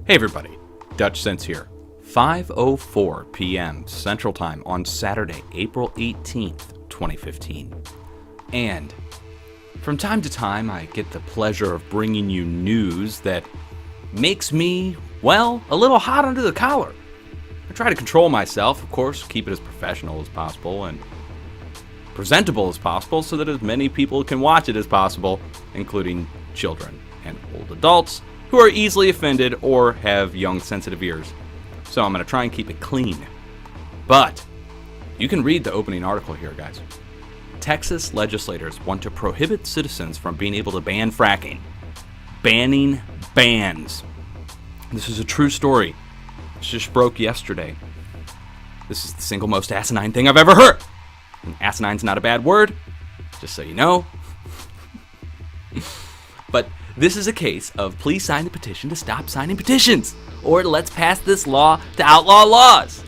Hey everybody, Dutch Sense here. 5:04 p.m. Central Time on Saturday, April 18th, 2015. And from time to time, I get the pleasure of bringing you news that makes me, well, a little hot under the collar. I try to control myself, of course, keep it as professional as possible and presentable as possible so that as many people can watch it as possible, including children and old adults who are easily offended or have young sensitive ears. So I'm going to try and keep it clean. But you can read the opening article here, guys. Texas legislators want to prohibit citizens from being able to ban fracking. Banning bans. This is a true story. This just broke yesterday. This is the single most asinine thing I've ever heard. And asinine's not a bad word, just so you know. But this is a case of please sign the petition to stop signing petitions, or let's pass this law to outlaw laws.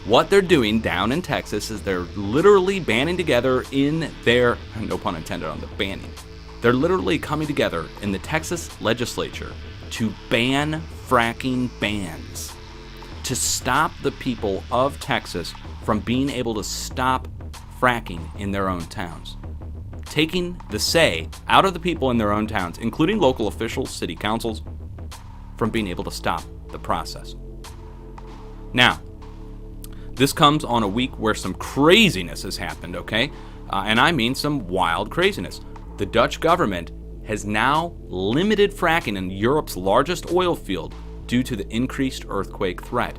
What they're doing down in Texas is they're literally banding together in their, no pun intended on the banning, they're literally coming together in the Texas legislature to ban fracking bans, to stop the people of Texas from being able to stop fracking in their own towns. Taking the say out of the people in their own towns, including local officials, city councils, from being able to stop the process. Now, this comes on a week where some craziness has happened, okay? And I mean some wild craziness. The Dutch government has now limited fracking in Europe's largest oil field due to the increased earthquake threat.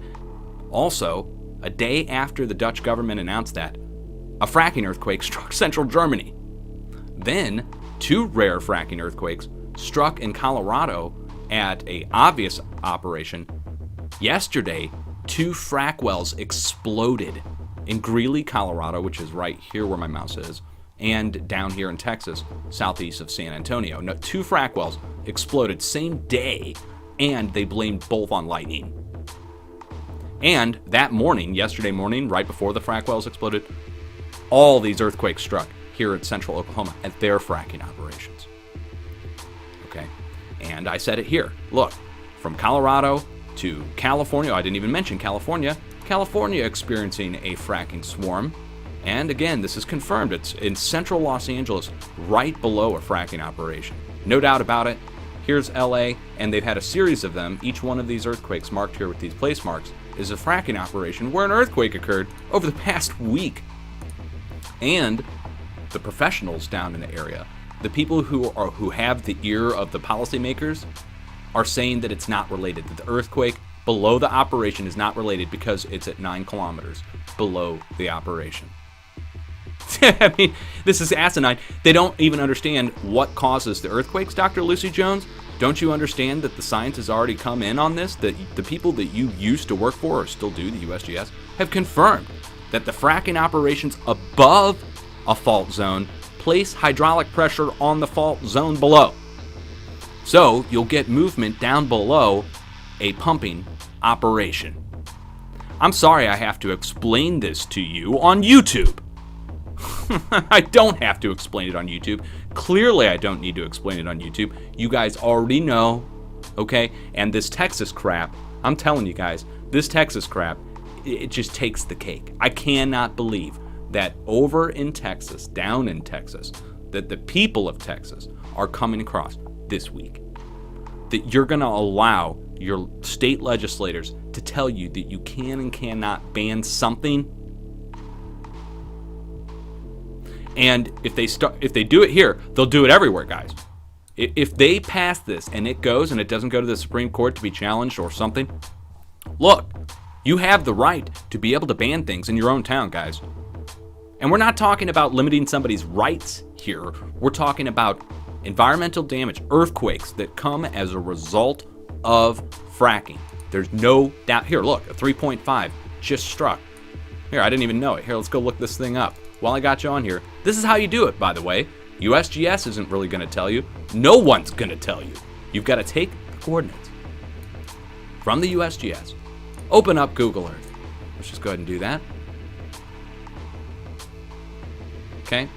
Also, a day after the Dutch government announced that, a fracking earthquake struck central Germany. Then, two rare fracking earthquakes struck in Colorado at an obvious operation. Yesterday, two frack wells exploded in Greeley, Colorado, which is right here where my mouse is, and down here in Texas, southeast of San Antonio. No, two frack wells exploded same day, and they blamed both on lightning. And that morning, yesterday morning, right before the frack wells exploded, all these earthquakes struck here at central Oklahoma at their fracking operations. Okay? And I said it here. Look, from Colorado to California, I didn't even mention California. California experiencing a fracking swarm. And again, this is confirmed. It's in central Los Angeles, right below a fracking operation. No doubt about it. Here's LA, and they've had a series of them. Each one of these earthquakes marked here with these place marks is a fracking operation where an earthquake occurred over the past week. And the professionals down in the area, the people who have the ear of the policymakers, are saying that it's not related, that the earthquake below the operation is not related because it's at 9 kilometers below the operation. I mean, this is asinine. They don't even understand what causes the earthquakes, Dr. Lucy Jones. Don't you understand that the science has already come in on this? That the people that you used to work for, or still do, the USGS, have confirmed that the fracking operations above a fault zone place hydraulic pressure on the fault zone below. So you'll get movement down below a pumping operation. I'm sorry I have to explain this to you on YouTube. I don't have to explain it on YouTube. Clearly I don't need to explain it on YouTube. You guys already know, okay? And this Texas crap, I'm telling you guys, this Texas crap, it just takes the cake. I cannot believe that over in Texas, down in Texas, that the people of Texas are coming across this week. That you're going to allow your state legislators to tell you that you can and cannot ban something. And if they do it here, they'll do it everywhere, guys. If they pass this and it goes and it doesn't go to the Supreme Court to be challenged or something, look, you have the right to be able to ban things in your own town, guys. And we're not talking about limiting somebody's rights here. We're talking about environmental damage, earthquakes that come as a result of fracking. There's no doubt. Here, look, a 3.5 just struck. Here, I didn't even know it. Here, let's go look this thing up. While I got you on here, this is how you do it, by the way. USGS isn't really going to tell you. No one's going to tell you. You've got to take the coordinates from the USGS, open up Google Earth. Let's just go ahead and do that. Okay,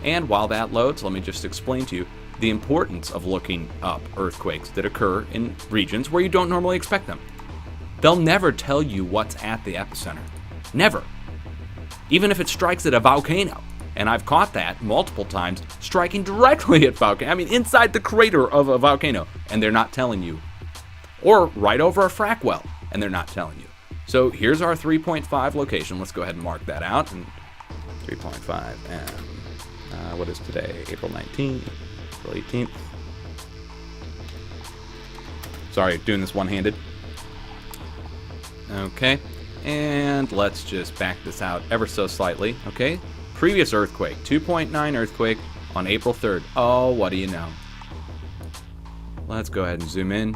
and while that loads, let me just explain to you. the importance of looking up earthquakes that occur in regions where you don't normally expect them. They'll never tell you what's at the epicenter. Never. Even if it strikes at a volcano. And I've caught that multiple times, striking directly at volcano. I mean, inside the crater of a volcano, and they're not telling you. Or right over a frack well, and they're not telling you. So here's our 3.5 location. Let's go ahead and mark that out. And 3.5 and what is today? April 19th, April 18th. Sorry, doing this one-handed. Okay, and let's just back this out ever so slightly. Okay, previous earthquake, 2.9 earthquake on April 3rd. Oh, what do you know? Let's go ahead and zoom in.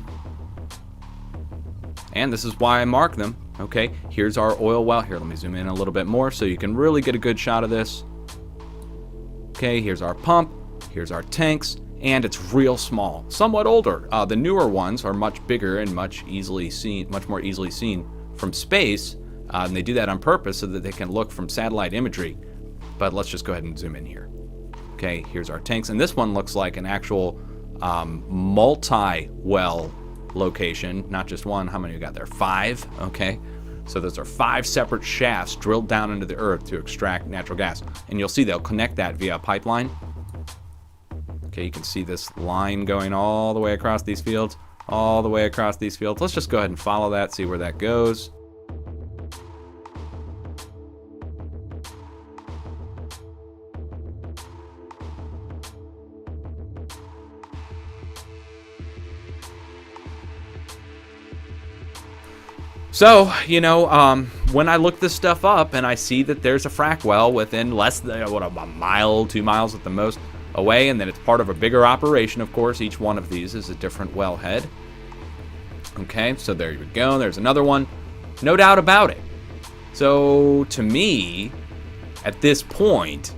And this is why I mark them. Okay, here's our oil well. Here, let me zoom in a little bit more so you can really get a good shot of this. Okay, here's our pump. Here's our tanks. And it's real small, somewhat older. The newer ones are much bigger and much more easily seen from space. And they do that on purpose so that they can look from satellite imagery. But let's just go ahead and zoom in here. Okay, here's our tanks. And this one looks like an actual multi-well location, not just one. How many you got there? 5. Okay, so those are 5 separate shafts drilled down into the earth to extract natural gas. And you'll see they'll connect that via a pipeline. Okay, you can see this line going all the way across these fields, all the way across these fields. Let's just go ahead and follow that, see where that goes. So, you know, when I look this stuff up and I see that there's a frack well within less than, a mile, 2 miles at the most away, and then it's part of a bigger operation, of course. Each one of these is a different wellhead. Okay, so there you go. There's another one. No doubt about it. So, to me, at this point,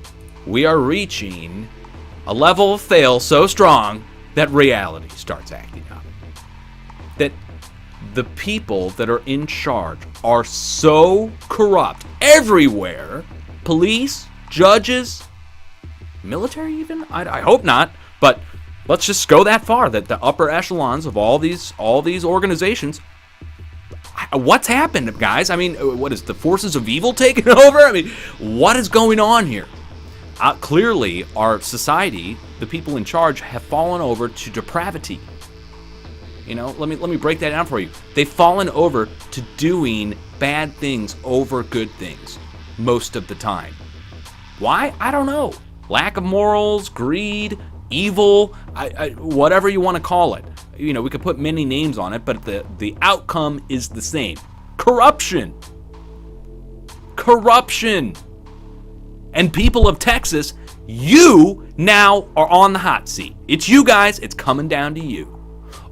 we are reaching a level of fail so strong that reality starts acting up. That the people that are in charge are so corrupt everywhere. Police, judges, military even? I hope not, but let's just go that far, that the upper echelons of all these organizations, what's happened, guys? I mean, what is the forces of evil taking over? I mean, what is going on here? Clearly, our society, the people in charge, have fallen over to depravity. You know, let me break that down for you. They've fallen over to doing bad things over good things most of the time. Why? I don't know. Lack of morals, greed, evil, whatever you want to call it. You know, we could put many names on it, but the outcome is the same. Corruption. Corruption. And people of Texas, you now are on the hot seat. It's you guys. It's coming down to you.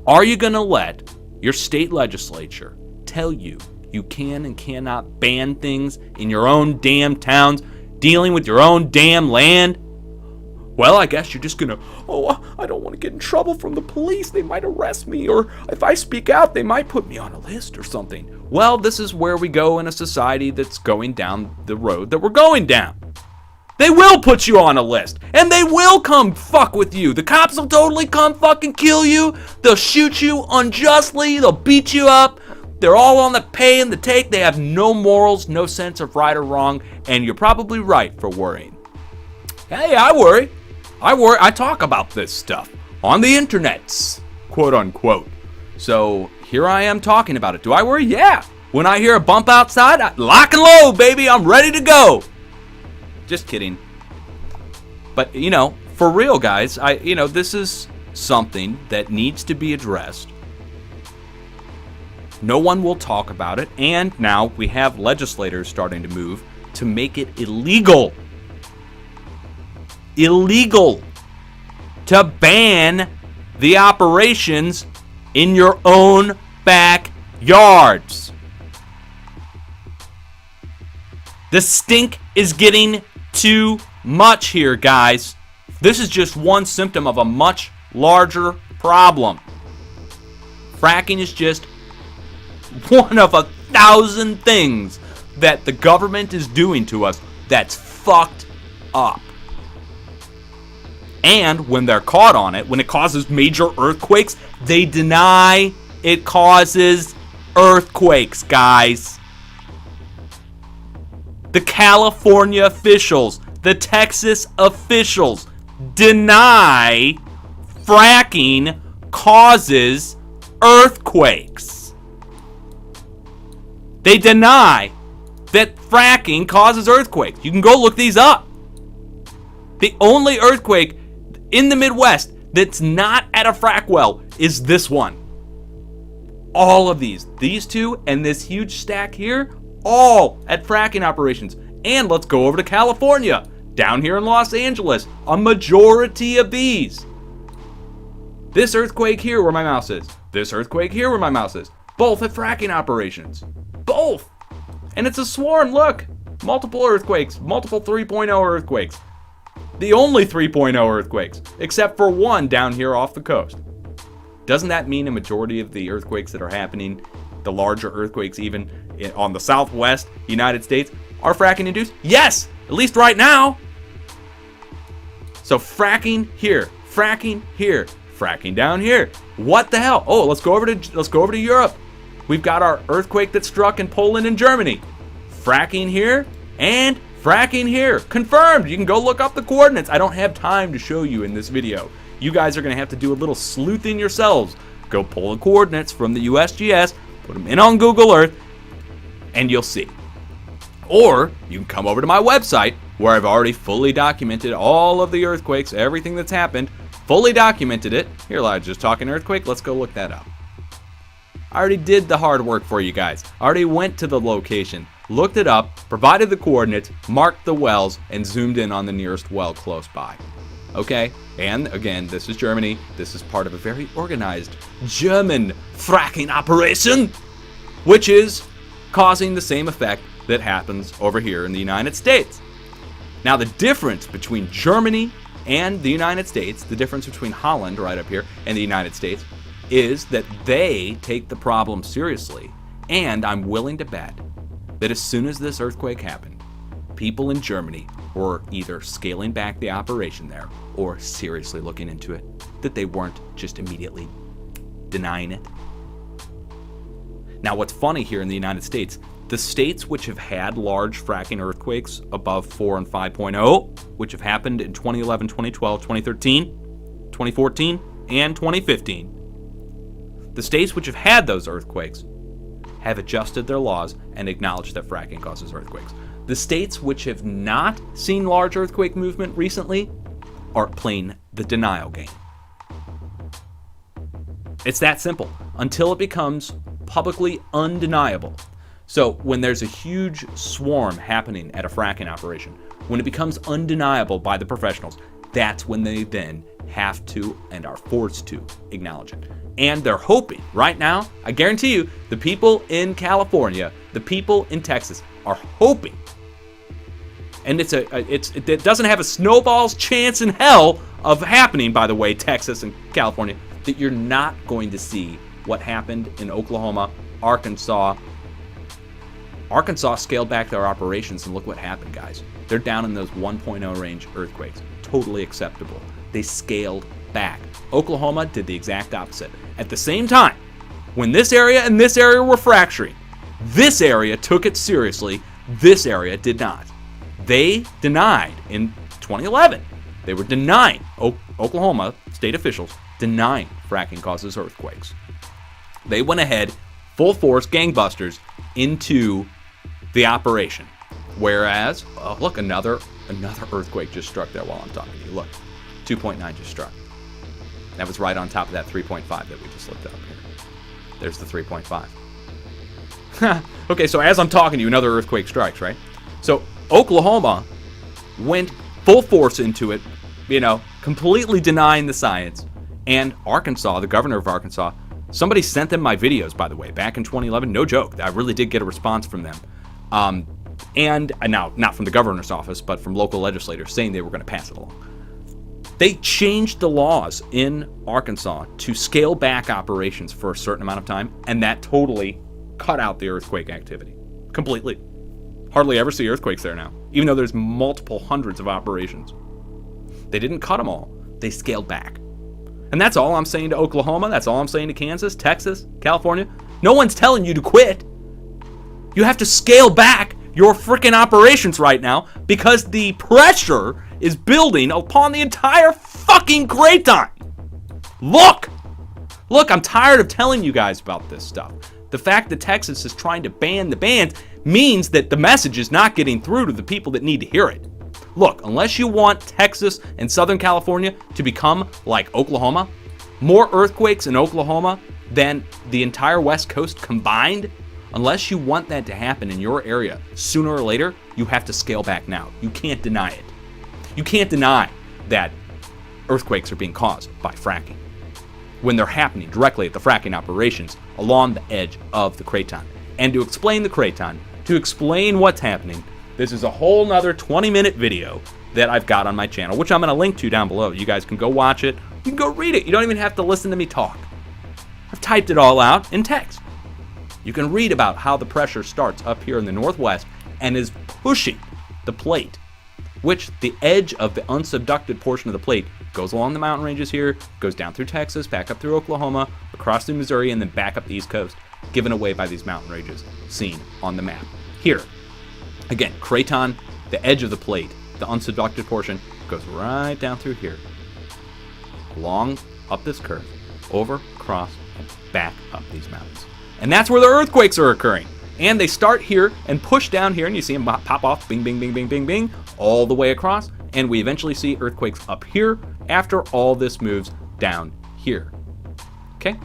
Are you going to let your state legislature tell you you can and cannot ban things in your own damn towns, dealing with your own damn land? Well, I guess you're just going to, I don't want to get in trouble from the police. They might arrest me, or if I speak out, they might put me on a list or something. Well, this is where we go in a society that's going down the road that we're going down. They will put you on a list, and they will come fuck with you. The cops will totally come fucking kill you. They'll shoot you unjustly. They'll beat you up. They're all on the pay and the take. They have no morals, no sense of right or wrong, and you're probably right for worrying. Hey, I worry. I talk about this stuff on the internets, quote unquote. So here I am talking about it. Do I worry? Yeah. When I hear a bump outside, lock and load, baby. I'm ready to go. Just kidding. But, you know, for real, guys, this is something that needs to be addressed. No one will talk about it, and now we have legislators starting to move to make it illegal. Illegal to ban the operations in your own backyards. The stink is getting too much here, guys. This is just one symptom of a much larger problem. Fracking is just one of 1,000 things that the government is doing to us that's fucked up. And when they're caught on it, when it causes major earthquakes, they deny it causes earthquakes, guys. The California officials, the Texas officials deny fracking causes earthquakes. They deny that fracking causes earthquakes. You can go look these up. The only earthquake in the Midwest that's not at a frack well is this one. All of these two, and this huge stack here, all at fracking operations. And let's go over to California, down here in Los Angeles, a majority of these. This earthquake here where my mouse is, this earthquake here where my mouse is, both at fracking operations. Both. And it's a swarm, look. Multiple earthquakes, multiple 3.0 earthquakes. The only 3.0 earthquakes, except for one down here off the coast. Doesn't that mean a majority of the earthquakes that are happening, the larger earthquakes even on the southwest United States, are fracking induced? Yes, at least right now. So fracking here, fracking down here. What the hell? Oh, let's go over to Europe. We've got our earthquake that struck in Poland and Germany. Fracking here and fracking here. Confirmed. You can go look up the coordinates. I don't have time to show you in this video. You guys are going to have to do a little sleuthing yourselves. Go pull the coordinates from the USGS, put them in on Google Earth, and you'll see. Or you can come over to my website where I've already fully documented all of the earthquakes, everything that's happened, fully documented it. Here, Elijah's just talking earthquake. Let's go look that up. I already did the hard work for you guys. I already went to the location, looked it up, provided the coordinates, marked the wells, and zoomed in on the nearest well close by. Okay? And again, this is Germany. This is part of a very organized German fracking operation, which is causing the same effect that happens over here in the United States. Now, the difference between Germany and the United States, the difference between Holland right up here and the United States, is that they take the problem seriously. And I'm willing to bet that as soon as this earthquake happened, people in Germany were either scaling back the operation there or seriously looking into it, that they weren't just immediately denying it. Now, what's funny here in the United States, the states which have had large fracking earthquakes above 4 and 5.0, which have happened in 2011, 2012, 2013, 2014, and 2015, the states which have had those earthquakes have adjusted their laws and acknowledged that fracking causes earthquakes. The states which have not seen large earthquake movement recently are playing the denial game. It's that simple until it becomes publicly undeniable. So when there's a huge swarm happening at a fracking operation, when it becomes undeniable by the professionals, that's when they then have to and are forced to acknowledge it. And they're hoping right now, I guarantee you, the people in California, the people in Texas are hoping, and it doesn't have a snowball's chance in hell of happening, by the way, Texas and California, that you're not going to see what happened in Oklahoma, Arkansas. Arkansas scaled back their operations, and look what happened, guys. They're down in those 1.0 range earthquakes. Totally acceptable. They scaled back. Oklahoma did the exact opposite. At the same time, when this area and this area were fracturing, this area took it seriously, this area did not. They denied in 2011. They were denying, Oklahoma state officials denying fracking causes earthquakes. They went ahead, full force gangbusters, into the operation. Whereas, look, another earthquake just struck there while I'm talking to you. Look, 2.9 just struck. That was right on top of that 3.5 that we just looked up here. There's the 3.5. Okay, so as I'm talking to you, another earthquake strikes, right? So Oklahoma went full force into it, completely denying the science. And Arkansas, the governor of Arkansas, somebody sent them my videos, by the way, back in 2011. No joke. I really did get a response from them. And now, not from the governor's office, but from local legislators saying they were going to pass it along. They changed the laws in Arkansas to scale back operations for a certain amount of time, and that totally cut out the earthquake activity. Completely. Hardly ever see earthquakes there now, even though there's multiple hundreds of operations. They didn't cut them all. They scaled back. And that's all I'm saying to Oklahoma. That's all I'm saying to Kansas, Texas, California. No one's telling you to quit. You have to scale back your freaking operations right now because the pressure is building upon the entire fucking craton. Look, I'm tired of telling you guys about this stuff. The fact that Texas is trying to ban the bans means that the message is not getting through to the people that need to hear it. Look, unless you want Texas and Southern California to become like Oklahoma, more earthquakes in Oklahoma than the entire West Coast combined, unless you want that to happen in your area, sooner or later, you have to scale back now. You can't deny it. You can't deny that earthquakes are being caused by fracking when they're happening directly at the fracking operations along the edge of the craton. And to explain the craton, to explain what's happening, this is a whole nother 20-minute video that I've got on my channel, which I'm going to link to down below. You guys can go watch it. You can go read it. You don't even have to listen to me talk. I've typed it all out in text. You can read about how the pressure starts up here in the northwest and is pushing the plate, which the edge of the unsubducted portion of the plate goes along the mountain ranges here, goes down through Texas, back up through Oklahoma, across through Missouri, and then back up the East Coast, given away by these mountain ranges seen on the map. Here, again, craton, the edge of the plate, the unsubducted portion, goes right down through here, along up this curve, over, across, and back up these mountains. And that's where the earthquakes are occurring. And they start here and push down here, and you see them pop off, bing, bing, bing, bing, bing, bing, all the way across. And we eventually see earthquakes up here after all this moves down here. Okay?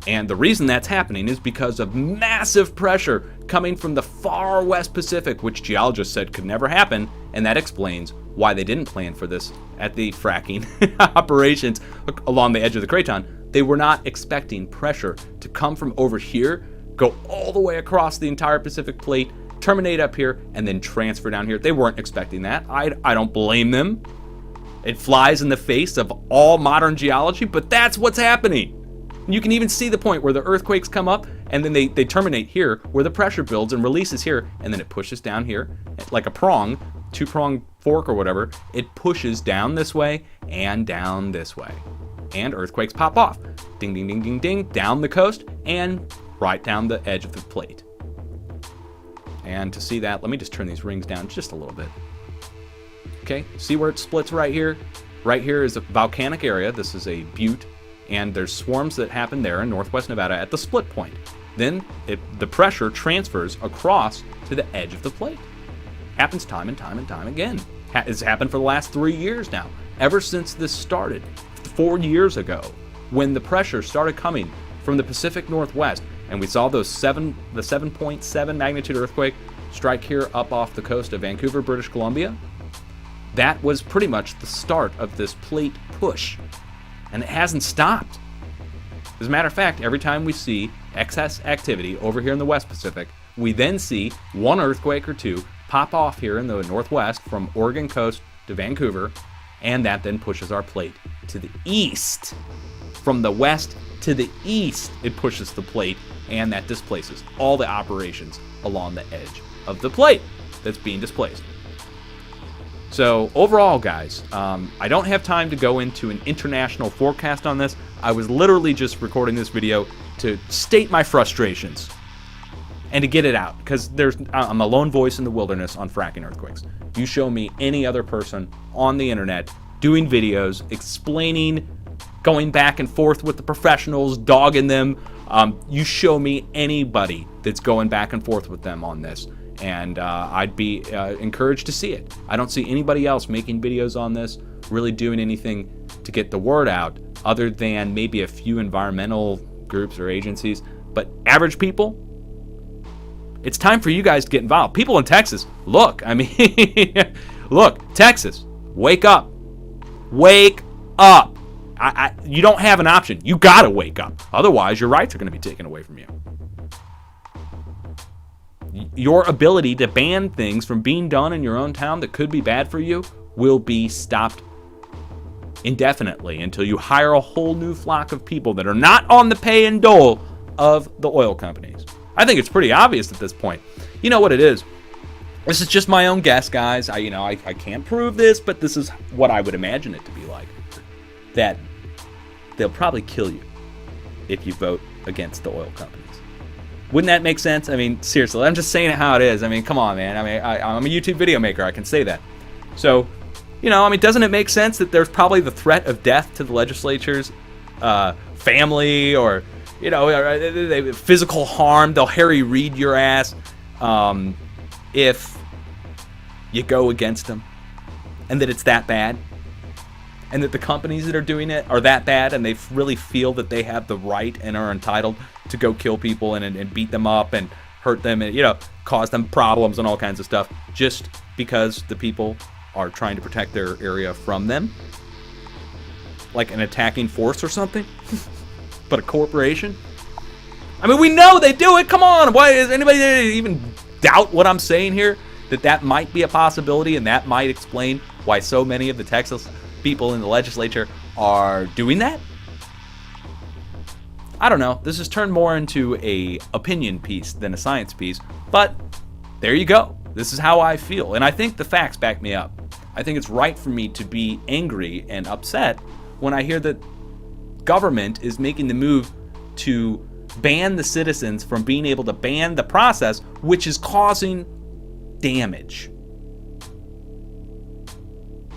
And the reason that's happening is because of massive pressure coming from the far west Pacific, which geologists said could never happen, and that explains why they didn't plan for this at the fracking operations along the edge of the craton. They were not expecting pressure to come from over here, go all the way across the entire Pacific plate, terminate up here, and then transfer down here. They weren't expecting that. I don't blame them. It flies in the face of all modern geology, but that's what's happening. You can even see the point where the earthquakes come up, and then they terminate here, where the pressure builds and releases here, and then it pushes down here, like a prong, two-prong fork or whatever. It pushes down this way and down this way. And earthquakes pop off. Ding, ding, ding, ding, ding, down the coast, and right down the edge of the plate. And to see that, let me just turn these rings down just a little bit. Okay, see where it splits right here? Right here is a volcanic area. This is a butte, and there's swarms that happen there in northwest Nevada at the split point. Then the pressure transfers across to the edge of the plate. Happens time and time and time again. It's happened for the last 3 years now. Ever since this started, 4 years ago, when the pressure started coming from the Pacific Northwest, and we saw the 7.7 magnitude earthquake strike here up off the coast of Vancouver, British Columbia. That was pretty much the start of this plate push, and it hasn't stopped. As a matter of fact, every time we see excess activity over here in the West Pacific, we then see one earthquake or two pop off here in the Northwest from Oregon coast to Vancouver, and that then pushes our plate to the east. From the west to the east, it pushes the plate, and that displaces all the operations along the edge of the plate that's being displaced. So overall, guys, I don't have time to go into an international forecast on this. I was literally just recording this video to state my frustrations and to get it out, because I'm a lone voice in the wilderness on fracking earthquakes. You show me any other person on the internet doing videos explaining, going back and forth with the professionals, dogging them. You show me anybody that's going back and forth with them on this, and I'd be encouraged to see it. I don't see anybody else making videos on this, really doing anything to get the word out, other than maybe a few environmental groups or agencies. But average people, it's time for you guys to get involved. People in Texas, look, I mean, look, Texas, wake up. Wake up. You don't have an option. You gotta wake up. Otherwise, your rights are gonna be taken away from you. Your ability to ban things from being done in your own town that could be bad for you will be stopped indefinitely until you hire a whole new flock of people that are not on the pay and dole of the oil companies. I think it's pretty obvious at this point. You know what it is? This is just my own guess, guys. I can't prove this, but this is what I would imagine it to be like. that they'll probably kill you if you vote against the oil companies. Wouldn't that make sense? I mean, seriously, I'm just saying it how it is. I mean, come on, man. I mean, I'm a YouTube video maker. I can say that. So, I mean, doesn't it make sense that there's probably the threat of death to the legislature's family, or, physical harm? They'll Harry Reid your ass if you go against them, and that it's that bad, and that the companies that are doing it are that bad, and they really feel that they have the right and are entitled to go kill people and beat them up and hurt them and, cause them problems and all kinds of stuff, just because the people are trying to protect their area from them, like an attacking force or something. But a corporation? I mean, we know they do it. Come on. Why is anybody even doubt what I'm saying here? That might be a possibility, and that might explain why so many of the Texas people in the legislature are doing that? I don't know. This has turned more into a opinion piece than a science piece, but there you go. This is how I feel, and I think the facts back me up. I think it's right for me to be angry and upset when I hear that government is making the move to ban the citizens from being able to ban the process, which is causing damage.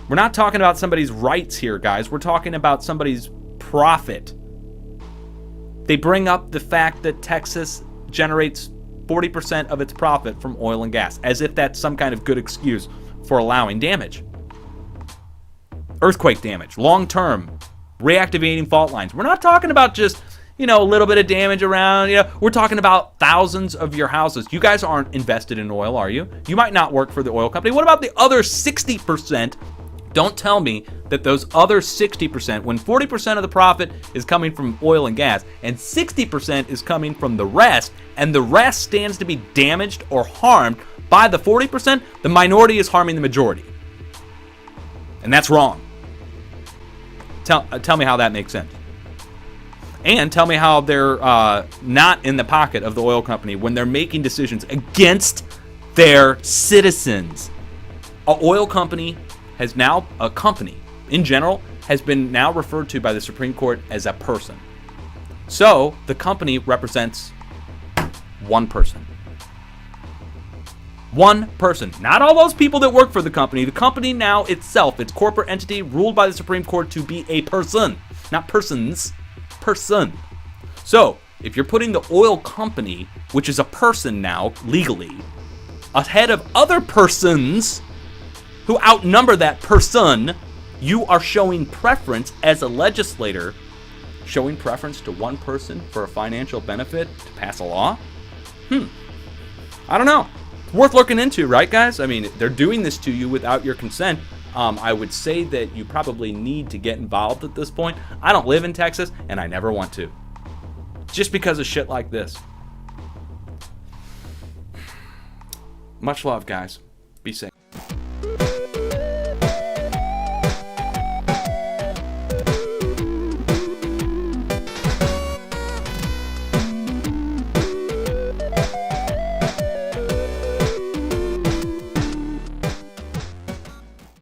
We're not talking about somebody's rights here, guys. We're talking about somebody's profit. They bring up the fact that Texas generates 40% of its profit from oil and gas, as if that's some kind of good excuse for allowing damage. Earthquake damage, long-term, reactivating fault lines. We're not talking about just, a little bit of damage around. We're talking about thousands of your houses. You guys aren't invested in oil, are you? You might not work for the oil company. What about the other 60%? Don't tell me that those other 60%, when 40% of the profit is coming from oil and gas, and 60% is coming from the rest, and the rest stands to be damaged or harmed by the 40%, the minority is harming the majority. And that's wrong. Tell me how that makes sense. And tell me how they're not in the pocket of the oil company when they're making decisions against their citizens. An oil company has now, a company in general, has been now referred to by the Supreme Court as a person. So the company represents one person. One person. Not all those people that work for the company. The company now itself, its corporate entity, ruled by the Supreme Court to be a person. Not persons. Person. So, if you're putting the oil company, which is a person now, legally, ahead of other persons who outnumber that person, you are showing preference as a legislator, showing preference to one person for a financial benefit to pass a law? I don't know. It's worth looking into, right, guys? I mean, they're doing this to you without your consent. I would say that you probably need to get involved at this point. I don't live in Texas, and I never want to. Just because of shit like this. Much love, guys. Be safe.